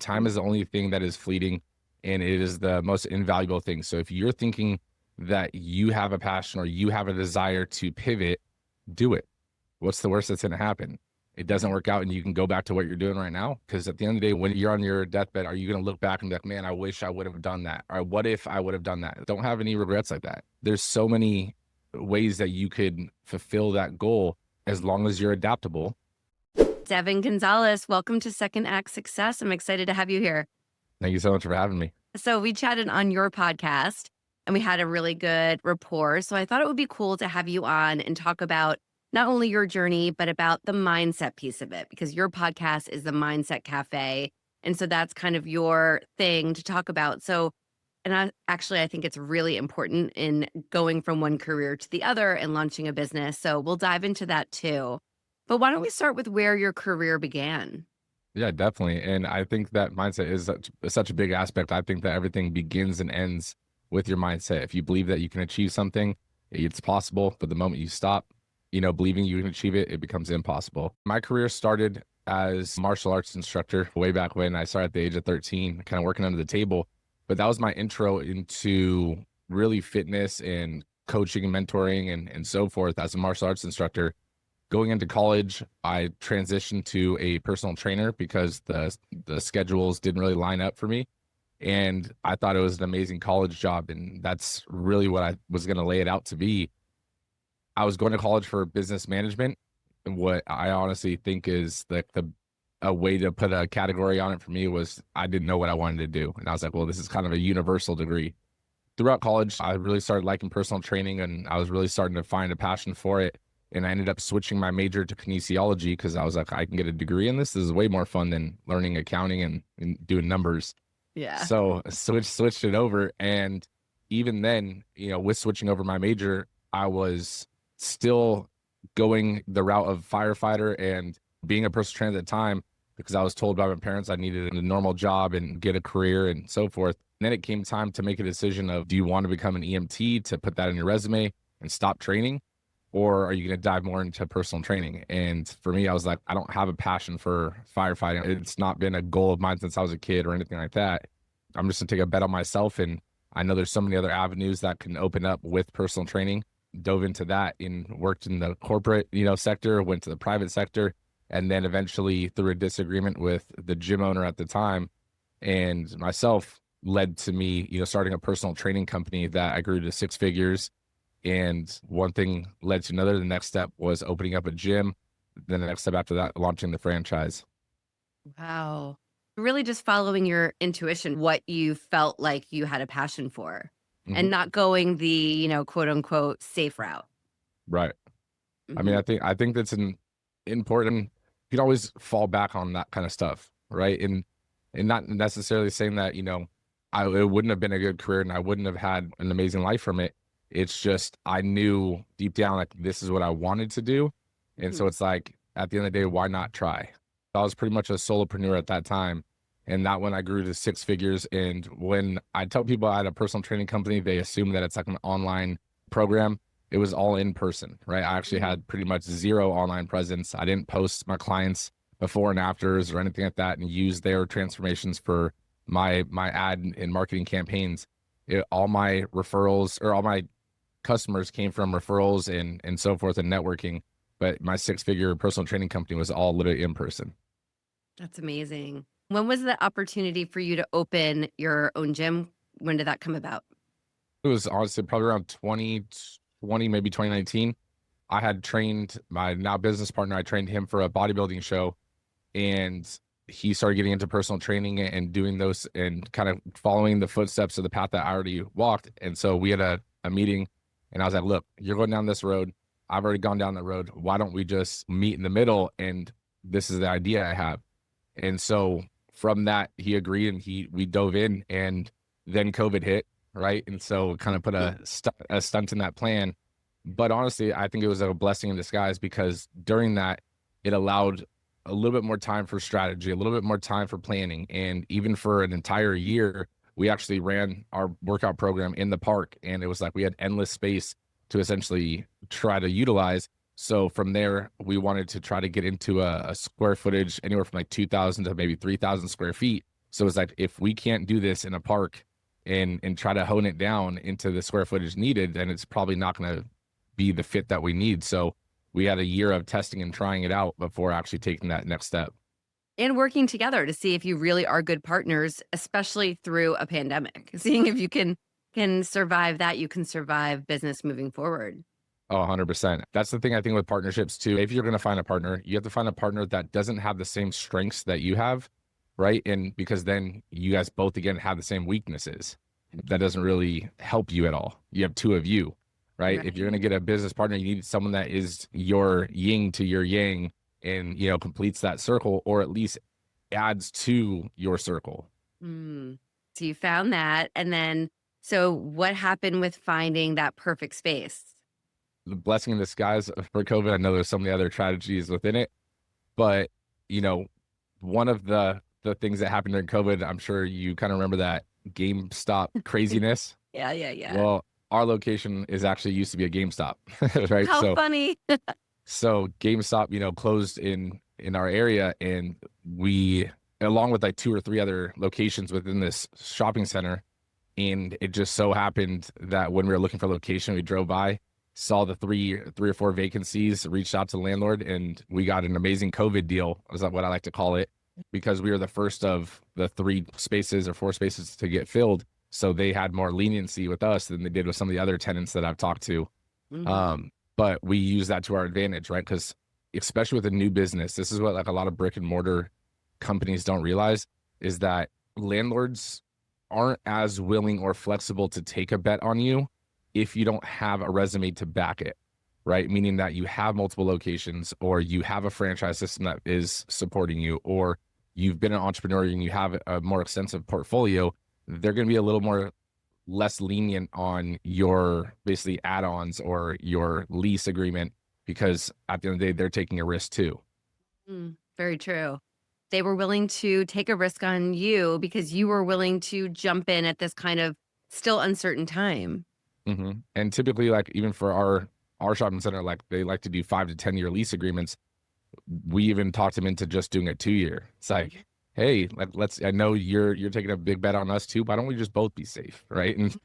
Time is the only thing that is fleeting, and it is the most invaluable thing. So if you're thinking that you have a passion or you have a desire to pivot, do it. What's the worst that's going to happen? It doesn't work out and you can go back to what you're doing right now. Because at the end of the day, when you're on your deathbed, are you going to look back and be like, man, I wish I would have done that? Or what if I would have done that? Don't have any regrets like that. There's so many ways that you could fulfill that goal as long as you're adaptable. Devan Gonzalez, welcome to Second Act Success. I'm excited to have you here. Thank you so much for having me. So we chatted on your podcast and we had a really good rapport. So I thought it would be cool to have you on and talk about not only your journey, but about the mindset piece of it, because your podcast is the Mindset Cafe. And so that's kind of your thing to talk about. So, and I think it's really important in going from one career to the other and launching a business. So we'll dive into that too. But why don't we start with where your career began? Yeah, definitely. And I think that mindset is such a big aspect. I think that everything begins and ends with your mindset. If you believe that you can achieve something, it's possible. But the moment you stop, believing you can achieve it, it becomes impossible. My career started as a martial arts instructor way back when. I started at the age of 13, kind of working under the table. But that was my intro into really fitness and coaching and mentoring and so forth as a martial arts instructor. Going into college, I transitioned to a personal trainer because the schedules didn't really line up for me. And I thought it was an amazing college job. And that's really what I was going to lay it out to be. I was going to college for business management. And what I honestly think is a way to put a category on it for me was I didn't know what I wanted to do. And I was like, well, this is kind of a universal degree. Throughout college, I really started liking personal training and I was really starting to find a passion for it. And I ended up switching my major to kinesiology because I was like, I can get a degree in this. This is way more fun than learning accounting and doing numbers. Yeah. So switched it over. And even then, with switching over my major, I was still going the route of firefighter and being a personal trainer at the time because I was told by my parents I needed a normal job and get a career and so forth. And then it came time to make a decision of, do you want to become an EMT to put that in your resume and stop training? Or are you going to dive more into personal training? And for me, I was like, I don't have a passion for firefighting. It's not been a goal of mine since I was a kid or anything like that. I'm just going to take a bet on myself. And I know there's so many other avenues that can open up with personal training. Dove into that and worked in the corporate, sector, went to the private sector, and then eventually through a disagreement with the gym owner at the time and myself led to me, starting a personal training company that I grew to 6 figures. And one thing led to another. The next step was opening up a gym. Then the next step after that, launching the franchise. Wow. Really just following your intuition, what you felt like you had a passion for and not going the, quote unquote, safe route. Right. I mean, I think that's an important, you can always fall back on that kind of stuff. Right. And not necessarily saying that, it wouldn't have been a good career and I wouldn't have had an amazing life from it. It's just, I knew deep down, like, this is what I wanted to do. And so it's like, at the end of the day, why not try? I was pretty much a solopreneur at that time. And that when I grew to 6 figures. And when I tell people I had a personal training company, they assume that it's like an online program. It was all in person, right? I actually had pretty much zero online presence. I didn't post my clients before and afters or anything like that and use their transformations for my ad and marketing campaigns. All my referrals or all my customers came from referrals and so forth and networking, but my 6-figure personal training company was all literally in person. That's amazing. When was the opportunity for you to open your own gym? When did that come about? It was honestly probably around 2020, maybe 2019. I had trained my now business partner. I trained him for a bodybuilding show and he started getting into personal training and doing those and kind of following the footsteps of the path that I already walked. And so we had a meeting. And I was like, look, you're going down this road. I've already gone down the road. Why don't we just meet in the middle? And this is the idea I have. And so from that, he agreed and we dove in and then COVID hit, right? And so kind of put a stunt in that plan. But honestly, I think it was a blessing in disguise because during that, it allowed a little bit more time for strategy, a little bit more time for planning. And even for an entire year, we actually ran our workout program in the park and it was like we had endless space to essentially try to utilize. So from there, we wanted to try to get into a square footage anywhere from like 2,000 to maybe 3,000 square feet So it's like, if we can't do this in a park and try to hone it down into the square footage needed, then it's probably not going to be the fit that we need. So we had a year of testing and trying it out before actually taking that next step. And working together to see if you really are good partners, especially through a pandemic. Seeing if you can survive that, you can survive business moving forward. Oh, 100%. That's the thing I think with partnerships too. If you're going to find a partner, you have to find a partner that doesn't have the same strengths that you have, right? And because then you guys both, again, have the same weaknesses. That doesn't really help you at all. You have two of you, right? If you're going to get a business partner, you need someone that is your yin to your yang and, completes that circle, or at least adds to your circle. So you found that. And then, so what happened with finding that perfect space? The blessing in disguise for COVID. I know there's so many other tragedies within it, but one of the things that happened during COVID, I'm sure you kind of remember that GameStop craziness. Yeah. Well, our location is actually used to be a GameStop, right? How funny. So GameStop, closed in our area, and we, along with like 2 or 3 other locations within this shopping center, and it just so happened that when we were looking for a location, we drove by, saw the three or 4 vacancies, reached out to the landlord, and we got an amazing COVID deal, is what I like to call it, because we were the first of the 3 spaces or 4 spaces to get filled. So they had more leniency with us than they did with some of the other tenants that I've talked to. But we use that to our advantage, right? Because especially with a new business, this is what like a lot of brick and mortar companies don't realize, is that landlords aren't as willing or flexible to take a bet on you if you don't have a resume to back it, right? Meaning that you have multiple locations, or you have a franchise system that is supporting you, or you've been an entrepreneur and you have a more extensive portfolio. They're going to be a little more less lenient on your basically add-ons or your lease agreement, because at the end of the day, they're taking a risk too. Very true. They were willing to take a risk on you because you were willing to jump in at this kind of still uncertain time. And typically, like even for our shopping center, like they like to do 5 to 10 year lease agreements. We even talked them into just doing a 2-year. It's like, hey, like I know you're taking a big bet on us too. Why don't we just both be safe, right? And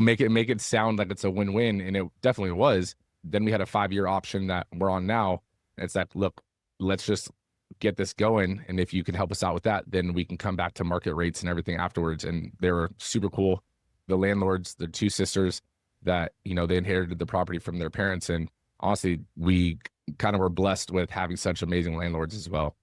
make it sound like it's a win-win, and it definitely was. Then we had a 5-year option that we're on now. And it's like, look, let's just get this going, and if you can help us out with that, then we can come back to market rates and everything afterwards. And they were super cool. The landlords, the 2 sisters that they inherited the property from their parents, and honestly, we kind of were blessed with having such amazing landlords as well.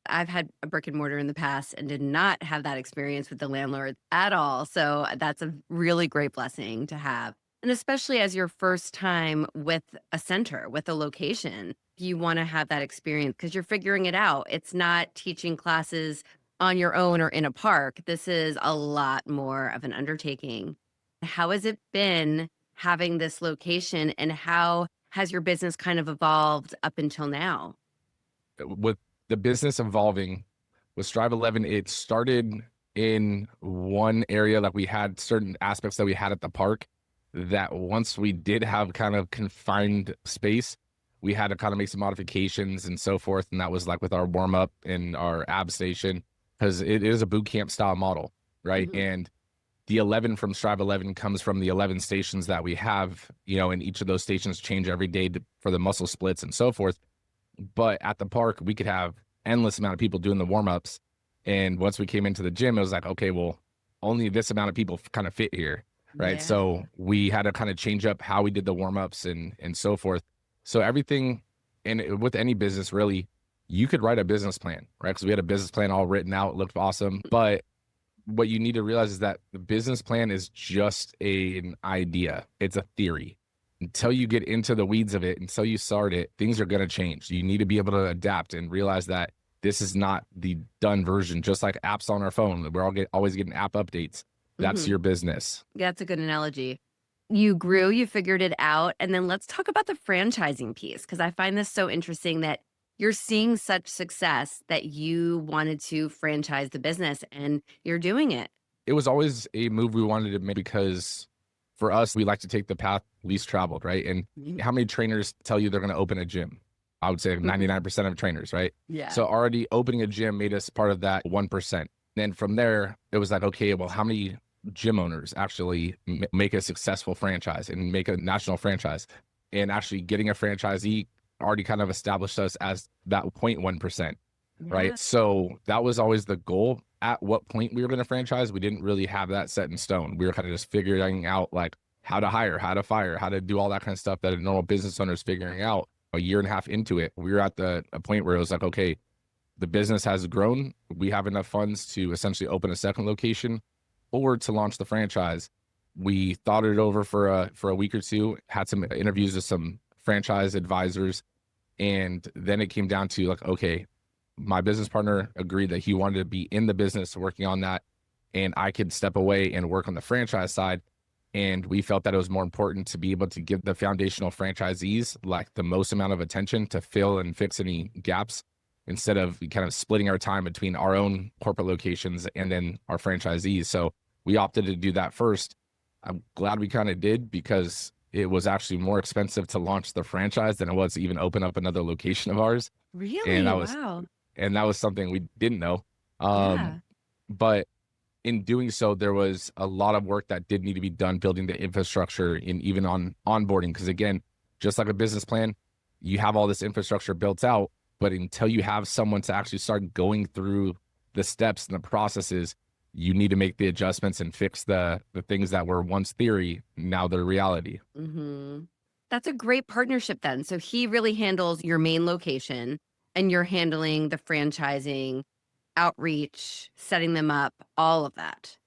I've had a brick and mortar in the past and did not have that experience with the landlord at all. So that's a really great blessing to have. And especially as your first time with a center, with a location, you want to have that experience because you're figuring it out. It's not teaching classes on your own or in a park. This is a lot more of an undertaking. How has it been having this location, and how has your business kind of evolved up until now? With the business evolving, with Strive 11, it started in one area. Like we had certain aspects that we had at the park that once we did have kind of confined space, we had to kind of make some modifications and so forth. And that was like with our warm up and our ab station, because it is a boot camp style model, right? And the 11 from Strive 11 comes from the 11 stations that we have, and each of those stations change every day for the muscle splits and so forth. But at the park, we could have endless amount of people doing the warm-ups. And once we came into the gym, it was like, okay, well, only this amount of people kind of fit here, right? Yeah. So we had to kind of change up how we did the warm-ups and so forth. So everything, and with any business, really, you could write a business plan, right? Because we had a business plan all written out. It looked awesome. But what you need to realize is that the business plan is just an idea. It's a theory. Until you get into the weeds of it, until you start it, things are going to change. You need to be able to adapt and realize that this is not the done version. Just like apps on our phone, we're always getting app updates. That's your business. Yeah, that's a good analogy. You grew, you figured it out. And then let's talk about the franchising piece, because I find this so interesting that you're seeing such success that you wanted to franchise the business, and you're doing it. It was always a move we wanted to make, because for us, we like to take the path least traveled, right? And how many trainers tell you they're going to open a gym? I would say 99% of trainers, right? Yeah. So already opening a gym made us part of that 1%. Then from there, it was like, okay, well, how many gym owners actually make a successful franchise and make a national franchise? And actually getting a franchisee already kind of established us as that 0.1%, Yeah. right? So that was always the goal. At what point we were going to franchise, we didn't really have that set in stone. We were kind of just figuring out like how to hire, how to fire, how to do all that kind of stuff that a normal business owner is figuring out. A year and a half into it, we were at a point where it was like, okay, the business has grown. We have enough funds to essentially open a second location or to launch the franchise. We thought it over for a week or two, had some interviews with some franchise advisors, and then it came down to like, okay, my business partner agreed that he wanted to be in the business working on that, and I could step away and work on the franchise side. And we felt that it was more important to be able to give the foundational franchisees like the most amount of attention to fill and fix any gaps instead of kind of splitting our time between our own corporate locations and then our franchisees. So we opted to do that first. I'm glad we kind of did because it was actually more expensive to launch the franchise than it was to even open up another location of ours. And Really? that was Wow. something we didn't know. Um, Yeah. but in doing so, there was a lot of work that did need to be done building the infrastructure and even on onboarding. Because again, just like a business plan, you have all this infrastructure built out, but until you have someone to actually start going through the steps and the processes, you need to make the adjustments and fix the things that were once theory, now they're reality. Hmm. That's a great partnership then. So he really handles your main location and you're handling the franchising, outreach, setting them up, all of that.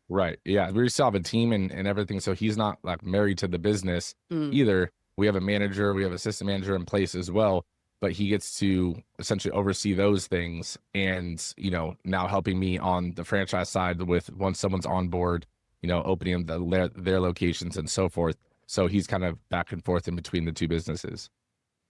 Right. Yeah. We still have a team and everything. So he's not like married to the business Mm. either. We have a manager, we have a assistant manager in place as well, but he gets to essentially oversee those things and, now helping me on the franchise side with once someone's on board, opening their locations and so forth. So he's kind of back and forth in between the two businesses.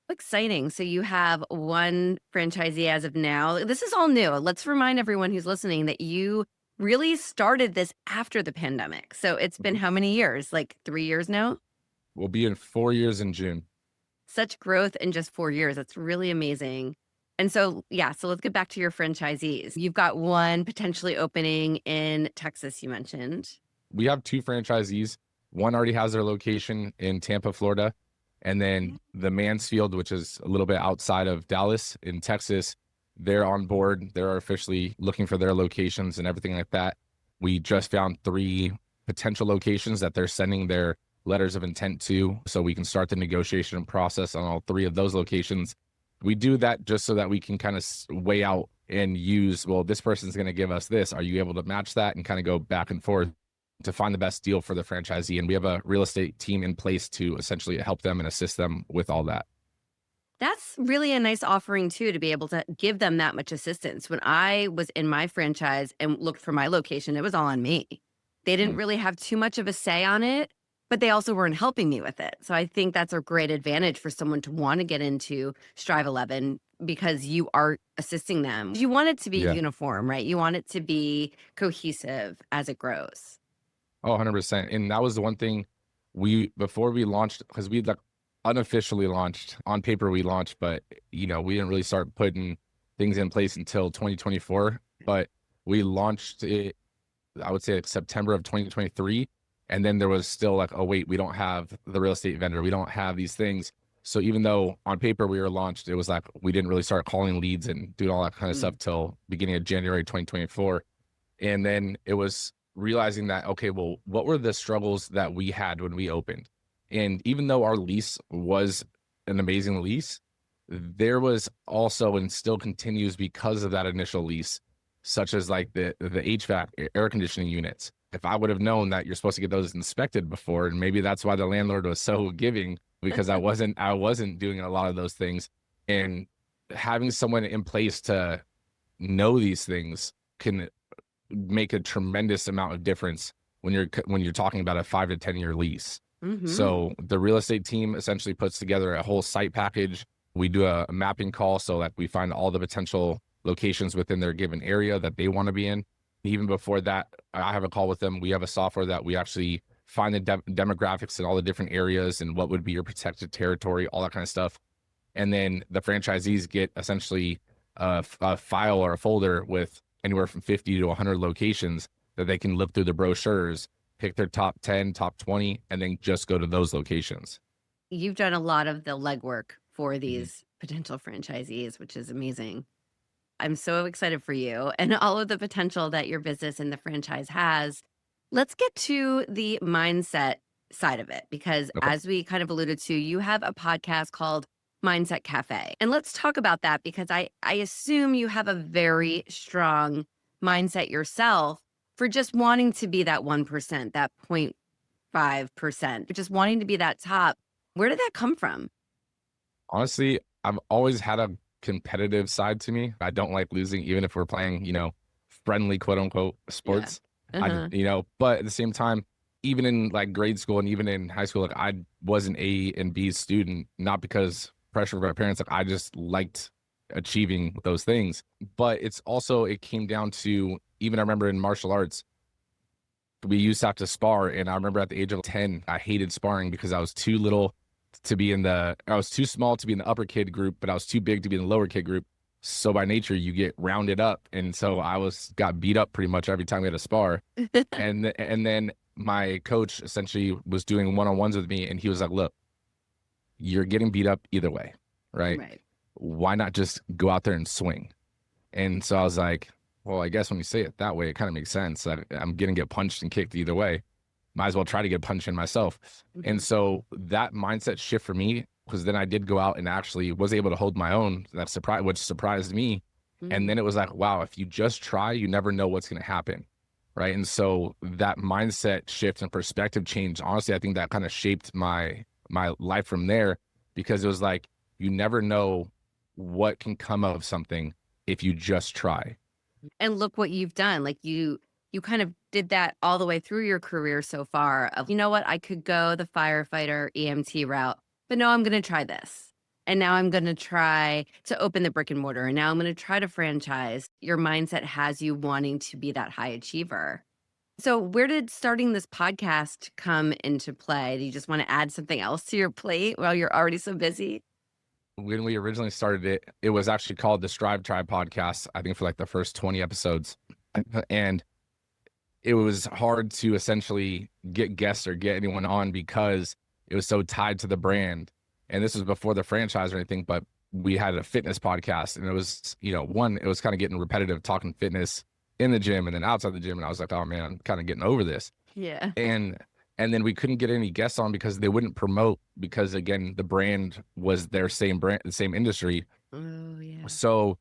Exciting. So you have one franchisee as of now. This is all new. Let's remind everyone who's listening that you really started this after the pandemic. So it's been Mhm. how many years? Like 3 years now? We'll be in 4 years in June. Such growth in just 4 years. That's really amazing. And so, yeah, so let's get back to your franchisees. You've got one potentially opening in Texas, you mentioned. We have two franchisees. One already has their location in Tampa, Florida. And then the Mansfield, which is a little bit outside of Dallas in Texas, they're on board. They're officially looking for their locations and everything like that. We just found three potential locations that they're sending their letters of intent to, so we can start the negotiation process on all three of those locations. We do that just so that we can kind of weigh out and use, well, this person's going to give us this. Are you able to match that? And kind of go back and forth to find the best deal for the franchisee. And we have a real estate team in place to essentially help them and assist them with all that. That's really a nice offering too, to be able to give them that much assistance. When I was in my franchise and looked for my location, it was all on me. They didn't Mm. really have too much of a say on it, but they also weren't helping me with it. So I think that's a great advantage for someone to want to get into Strive 11 because you are assisting them. You want it to be Yeah. uniform, right? You want it to be cohesive as it grows. Oh, 100%. And that was the one thing before we launched, because we like unofficially launched on paper, we launched, but we didn't really start putting things in place until 2024. But we launched it, I would say like September of 2023. And then there was still like, oh, wait, we don't have the real estate vendor. We don't have these things. So even though on paper we were launched, it was like we didn't really start calling leads and doing all that kind of Mm. stuff till beginning of January 2024. And then it was realizing that, okay, well, what were the struggles that we had when we opened? And even though our lease was an amazing lease, there was also and still continues because of that initial lease, such as like the HVAC air conditioning units. If I would have known that you're supposed to get those inspected before, and maybe that's why the landlord was so giving because I wasn't doing a lot of those things. And having someone in place to know these things can make a tremendous amount of difference when you're talking about a 5 to 10 year lease. Hmm. So the real estate team essentially puts together a whole site package. We do a mapping call so that we find all the potential locations within their given area that they want to be in. Even before that, I have a call with them. We have a software that we actually find the demographics in all the different areas and what would be your protected territory, all that kind of stuff. And then the franchisees get essentially a file or a folder with anywhere from 50 to 100 locations that they can look through the brochures, pick their top 10, top 20, and then just go to those locations. You've done a lot of the legwork for Mhm. these potential franchisees, which is amazing. I'm so excited for you and all of the potential that your business and the franchise has. Let's get to the mindset side of it because, Okay. as we kind of alluded to, you have a podcast called Mindset Cafe. And let's talk about that because I assume you have a very strong mindset yourself for just wanting to be that 1%, that 0.5%, just wanting to be that top. Where did that come from? Honestly, I've always had a competitive side to me. I don't like losing, even if we're playing, friendly quote unquote Yeah. sports. Uh-huh. But at the same time, even in like grade school and even in high school, like I was an A and B student, not because pressure from my parents. Like I just liked achieving those things. But it came down to, even I remember in martial arts, we used to have to spar. And I remember at the age of 10, I hated sparring because I was too little I was too small to be in the upper kid group, but I was too big to be in the lower kid group. So by nature, you get rounded up. And so got beat up pretty much every time we had a spar. And then my coach essentially was doing one-on-ones with me. And he was like, look, you're getting beat up either way, right? Right. Why not just go out there and swing? And so I was like, well, I guess when you say it that way, it kind of makes sense. I'm going to get punched and kicked either way. Might as well try to get punched in myself. And Mhm. so that mindset shift for me, because then I did go out and actually was able to hold my own, which surprised me. And Mhm. then it was like, wow, if you just try, you never know what's going to happen. Right. And so that mindset shift and perspective change, honestly, I think that kind of shaped my life from there, because it was like, you never know what can come of something if you just try. And look what you've done. Like you kind of did that all the way through your career so far of, you know what, I could go the firefighter EMT route, but no, I'm going to try this. And now I'm going to try to open the brick and mortar. And now I'm going to try to franchise. Your mindset has you wanting to be that high achiever. So, where did starting this podcast come into play? Do you just want to add something else to your plate while you're already so busy? When we originally started it, it was actually called the Strive Tribe podcast, I think for like the first 20 episodes. And it was hard to essentially get guests or get anyone on because it was so tied to the brand. And this was before the franchise or anything, but we had a fitness podcast, and it was, it was kind of getting repetitive talking fitness in the gym and then outside the gym. And I was like, oh man, I'm kind of getting over this. Yeah. And then we couldn't get any guests on because they wouldn't promote, because again, the brand was their same brand, the same industry. Oh, yeah. So,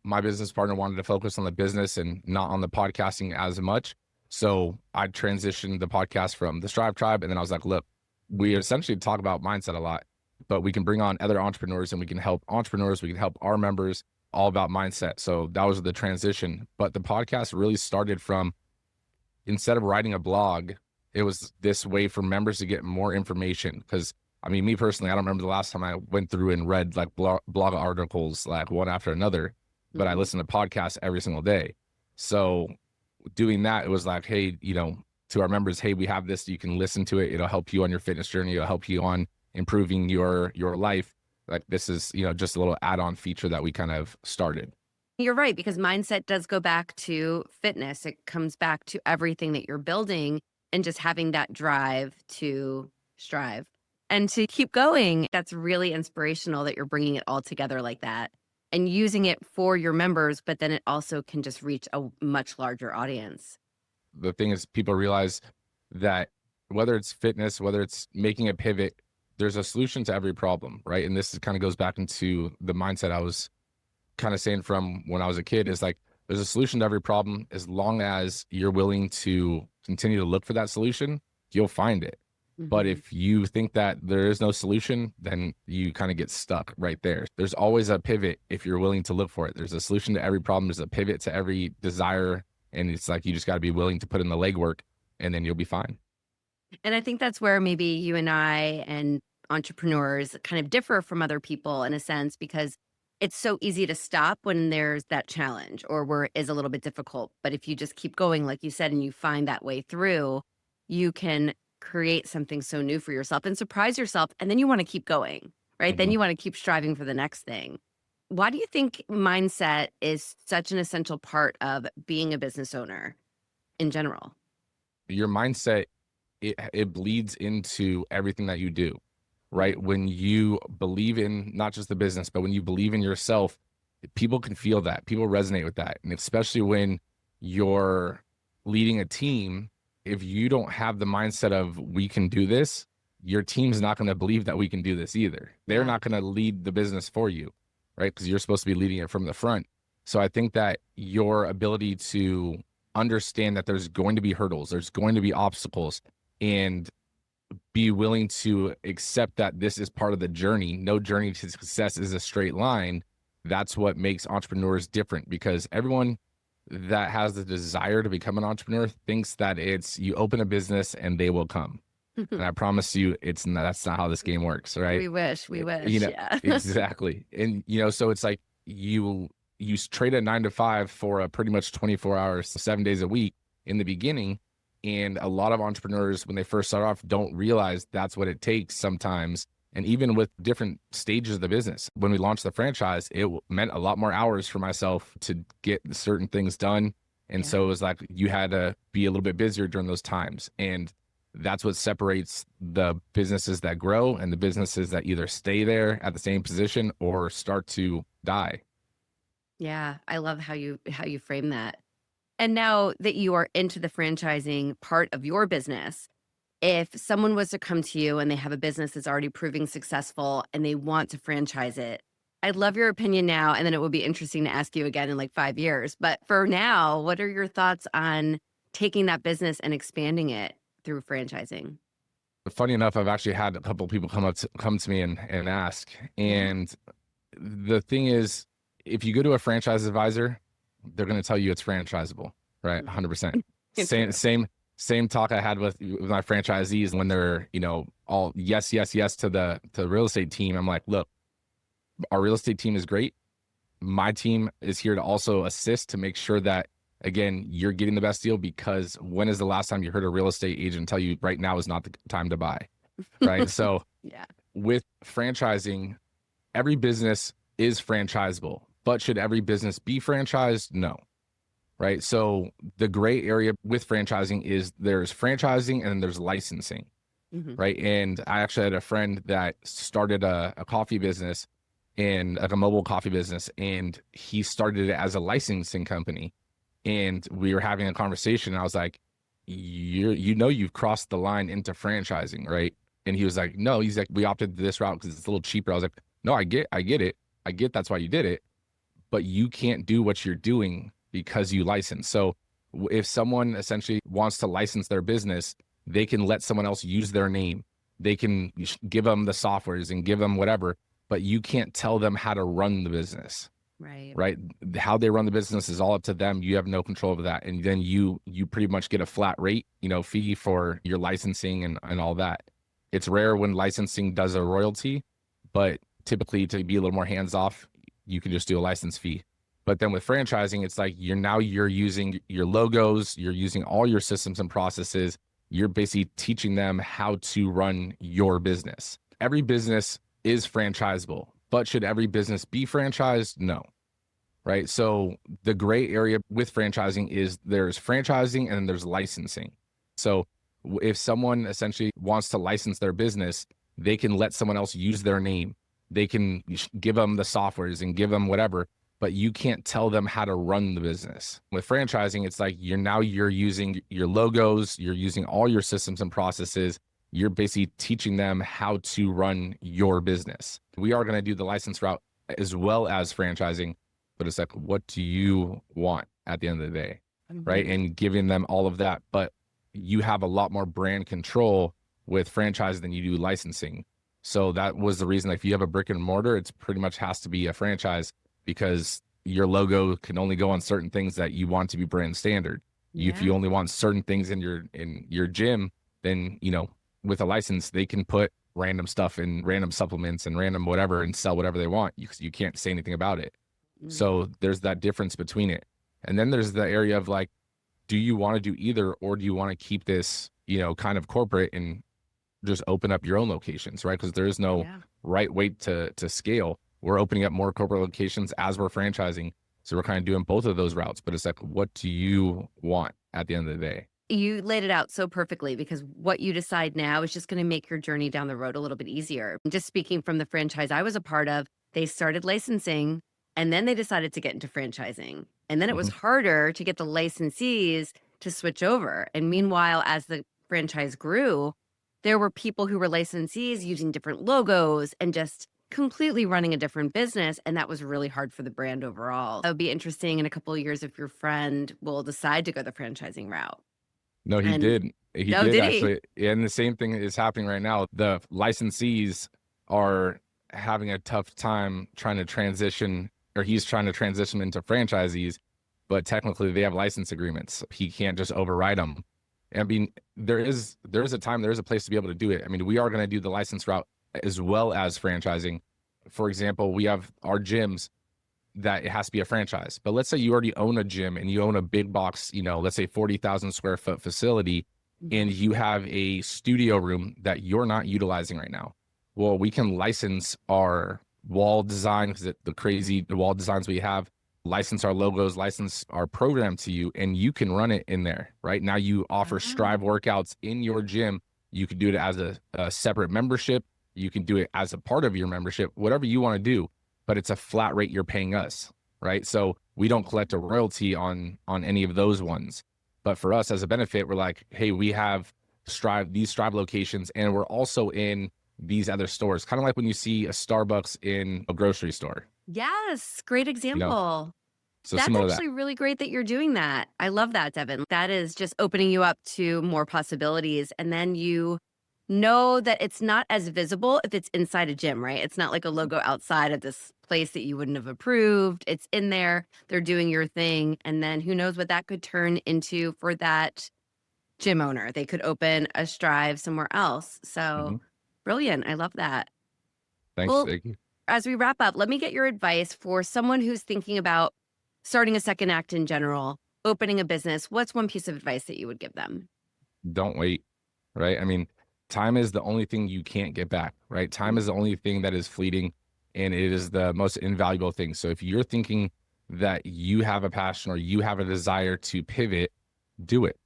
my business partner wanted to focus on the business and not on the podcasting as much. So I transitioned the podcast from the Strive Tribe. And then I was like, look, we essentially talk about mindset a lot, but we can bring on other entrepreneurs and we can help entrepreneurs. We can help our members all about mindset. So that was the transition. But the podcast really started from, instead of writing a blog, it was this way for members to get more information. Because I mean, me personally, I don't remember the last time I went through and read like blog articles like one after another, but I Mhm. listen to podcasts every single day. So doing that, it was like, hey, to our members, hey, we have this, you can listen to it. It'll help you on your fitness journey. It'll help you on improving your life. Like this is, just a little add-on feature that we kind of started. You're right, because mindset does go back to fitness. It comes back to everything that you're building and just having that drive to strive and to keep going. That's really inspirational that you're bringing it all together like that and using it for your members, but then it also can just reach a much larger audience. The thing is, people realize that whether it's fitness, whether it's making a pivot, there's a solution to every problem, right? And this kind of goes back into the mindset I was kind of saying from when I was a kid, is like, there's a solution to every problem. As long as you're willing to continue to look for that solution, you'll find it. But Mhm. if you think that there is no solution, then you kind of get stuck right there. There's always a pivot if you're willing to look for it. There's a solution to every problem. There's a pivot to every desire. And it's like, you just got to be willing to put in the legwork, and then you'll be fine. And I think that's where maybe you and I and entrepreneurs kind of differ from other people in a sense because it's so easy to stop when there's that challenge or where it is a little bit difficult. But if you just keep going, like you said, and you find that way through, you can create something so new for yourself and surprise yourself. And then you want to keep going, right? Then Mhm. you want to keep striving for the next thing. Why do you think mindset is such an essential part of being a business owner in general? Your mindset, it bleeds into everything that you do, right? When you believe in not just the business, but when you believe in yourself, people can feel that. People resonate with that. And especially when you're leading a team, if you don't have the mindset of we can do this, your team's not going to believe that we can do this either. They're Yeah. not going to lead the business for you, right? Because you're supposed to be leading it from the front. So I think that your ability to understand that there's going to be hurdles, there's going to be obstacles, and be willing to accept that this is part of the journey. No journey to success is a straight line. That's what makes entrepreneurs different, because everyone that has the desire to become an entrepreneur thinks that it's you open a business and they will come. And I promise you, it's not, that's not how this game works, right? We wish, we You wish. know, Yeah. exactly. And, so it's like you trade a 9 to 5 for a pretty much 24 hours, 7 days a week in the beginning. And a lot of entrepreneurs, when they first start off, don't realize that's what it takes sometimes. And even with different stages of the business, when we launched the franchise, it meant a lot more hours for myself to get certain things done. And Yeah. so it was like you had to be a little bit busier during those times. And that's what separates the businesses that grow and the businesses that either stay there at the same position or start to die. Yeah, I love how you frame that. And now that you are into the franchising part of your business, if someone was to come to you and they have a business that's already proving successful and they want to franchise it, I'd love your opinion now, and then it would be interesting to ask you again in like 5 years. But for now, what are your thoughts on taking that business and expanding it through franchising? Funny enough, I've actually had a couple of people come to me and ask. Yeah. And the thing is, if you go to a franchise advisor, they're going to tell you it's franchisable, right? Mhm. 100%. True. Same talk I had with my franchisees when they're, all yes, yes, yes to the real estate team. I'm like, look, our real estate team is great. My team is here to also assist to make sure that, again, you're getting the best deal, because when is the last time you heard a real estate agent tell you right now is not the time to buy, right? So Yeah. with franchising, every business is franchisable, but should every business be franchised? No, right? So the gray area with franchising is there's franchising and then there's licensing, Mhm. right? And I actually had a friend that started a coffee business, and like a mobile coffee business, and he started it as a licensing company. And we were having a conversation, and I was like, you've crossed the line into franchising, right? And he was like, no, he's like, we opted this route because it's a little cheaper. I was like, no, I get it. I get that's why you did it, but you can't do what you're doing because you license. So if someone essentially wants to license their business, they can let someone else use their name. They can give them the softwares and give them whatever, but you can't tell them how to run the business, Right. right? How they run the business is all up to them. You have no control over that. And then you pretty much get a flat rate, fee for your licensing and all that. It's rare when licensing does a royalty, but typically to be a little more hands off, you can just do a license fee. But then with franchising, it's like you're using your logos, you're using all your systems and processes. You're basically teaching them how to run your business. Every business is franchisable, but should every business be franchised? No. Right. So the gray area with franchising is there's franchising and then there's licensing. So if someone essentially wants to license their business, they can let someone else use their name. They can give them the softwares and give them whatever, but you can't tell them how to run the business. With franchising, it's like you're using your logos, you're using all your systems and processes. You're basically teaching them how to run your business. We are going to do the license route as well as franchising, but it's like, what do you want at the end of the day? Right. Mhm. And giving them all of that. But you have a lot more brand control with franchise than you do licensing. So that was the reason, like, if you have a brick and mortar, it's pretty much has to be a franchise, because your logo can only go on certain things that you want to be brand standard. If Yeah. you only want certain things in your gym, then, with a license, they can put random stuff in random supplements and random whatever and sell whatever they want, because you can't say anything about it. Mm. So there's that difference between it. And then there's the area of like, do you want to do either, or do you want to keep this, kind of corporate and just open up your own locations, right? Because there is no Yeah. right way to scale. We're opening up more corporate locations as we're franchising. So we're kind of doing both of those routes, but it's like, what do you want at the end of the day? You laid it out so perfectly because what you decide now is just going to make your journey down the road a little bit easier. Just speaking from the franchise I was a part of, they started licensing and then they decided to get into franchising. And then it was Mhm. harder to get the licensees to switch over. And meanwhile, as the franchise grew, there were people who were licensees using different logos and just completely running a different business. And that was really hard for the brand overall. It would be interesting in a couple of years if your friend will decide to go the franchising route. No, he And did. He oh, did did he? actually. And the same thing is happening right now. The licensees are having a tough time trying to transition, or he's trying to transition into franchisees, but technically they have license agreements. He can't just override them. I mean, there is a time, there is a place to be able to do it. I mean, we are going to do the license route as well as franchising. For example, we have our gyms that it has to be a franchise. But let's say you already own a gym and you own a big box, let's say 40,000 square foot facility, and you have a studio room that you're not utilizing right now. Well, we can license our wall design, because the crazy wall designs we have, license our logos, license our program to you, and you can run it in there. Right now, you offer Strive workouts in your gym. You can do it as a separate membership. You can do it as a part of your membership, whatever you want to do, but it's a flat rate you're paying us, right? So we don't collect a royalty on any of those ones. But for us as a benefit, we're like, hey, we have these Strive locations, and we're also in these other stores. Kind of like when you see a Starbucks in a grocery store, Yes, great you know? example. So That's similar to that. actually really great that you're doing that. I love that, Devin. That is just opening you up to more possibilities. And then you know that it's not as visible if it's inside a gym, right? It's not like a logo outside of this place that you wouldn't have approved. It's in there, they're doing your thing. And then who knows what that could turn into for that gym owner. They could open a Strive somewhere else. So Hmm. brilliant. I love that. Thanks. Well, Thank you. as we wrap up, let me get your advice for someone who's thinking about starting a second act in general, opening a business. What's one piece of advice that you would give them? Don't wait, right? I mean, time is the only thing you can't get back, right? Time is the only thing that is fleeting, and it is the most invaluable thing. So if you're thinking that you have a passion or you have a desire to pivot, do it.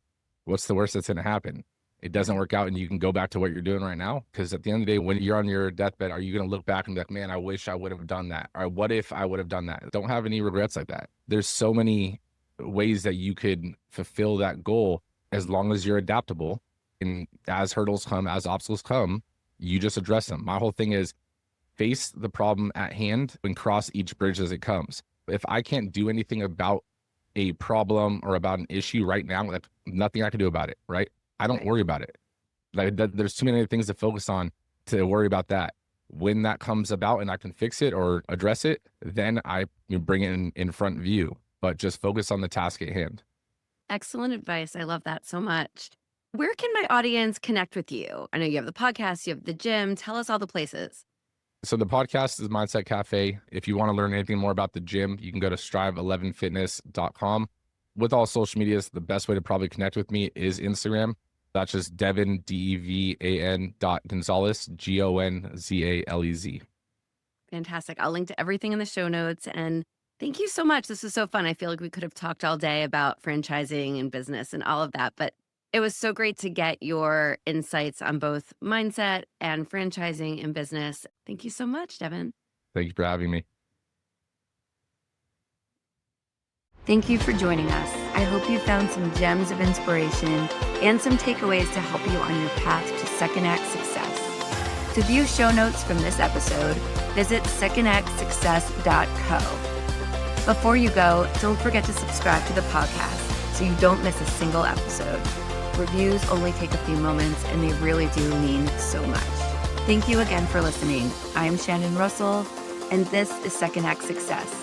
What's the worst that's going to happen? It doesn't work out and you can go back to what you're doing right now. Because at the end of the day, when you're on your deathbed, are you going to look back and be like, man, I wish I would have done that? Or what if I would have done that? Don't have any regrets like that. There's so many ways that you could fulfill that goal as long as you're adaptable. And as hurdles come, as obstacles come, you just address them. My whole thing is face the problem at hand and cross each bridge as it comes. If I can't do anything about a problem or about an issue right now, like nothing I can do about it, right? I don't worry about it. Like there's too many things to focus on to worry about that. When that comes about and I can fix it or address it, then I bring it in front view, but just focus on the task at hand. Excellent advice. I love that so much. Where can my audience connect with you? I know you have the podcast, you have the gym. Tell us all the places. So the podcast is Mindset Cafe. If you want to learn anything more about the gym, you can go to strive11fitness.com. With all social medias, the best way to probably connect with me is Instagram. That's just Devan, Devan Gonzalez, Gonzalez. Fantastic. I'll link to everything in the show notes. And thank you so much. This was so fun. I feel like we could have talked all day about franchising and business and all of that, but it was so great to get your insights on both mindset and franchising and business. Thank you so much, Devin. Thank you for having me. Thank you for joining us. I hope you found some gems of inspiration and some takeaways to help you on your path to second act success. To view show notes from this episode, visit secondactsuccess.co. Before you go, don't forget to subscribe to the podcast so you don't miss a single episode. Reviews only take a few moments and they really do mean so much. Thank you again for listening. I'm Shannon Russell, and this is Second Act Success.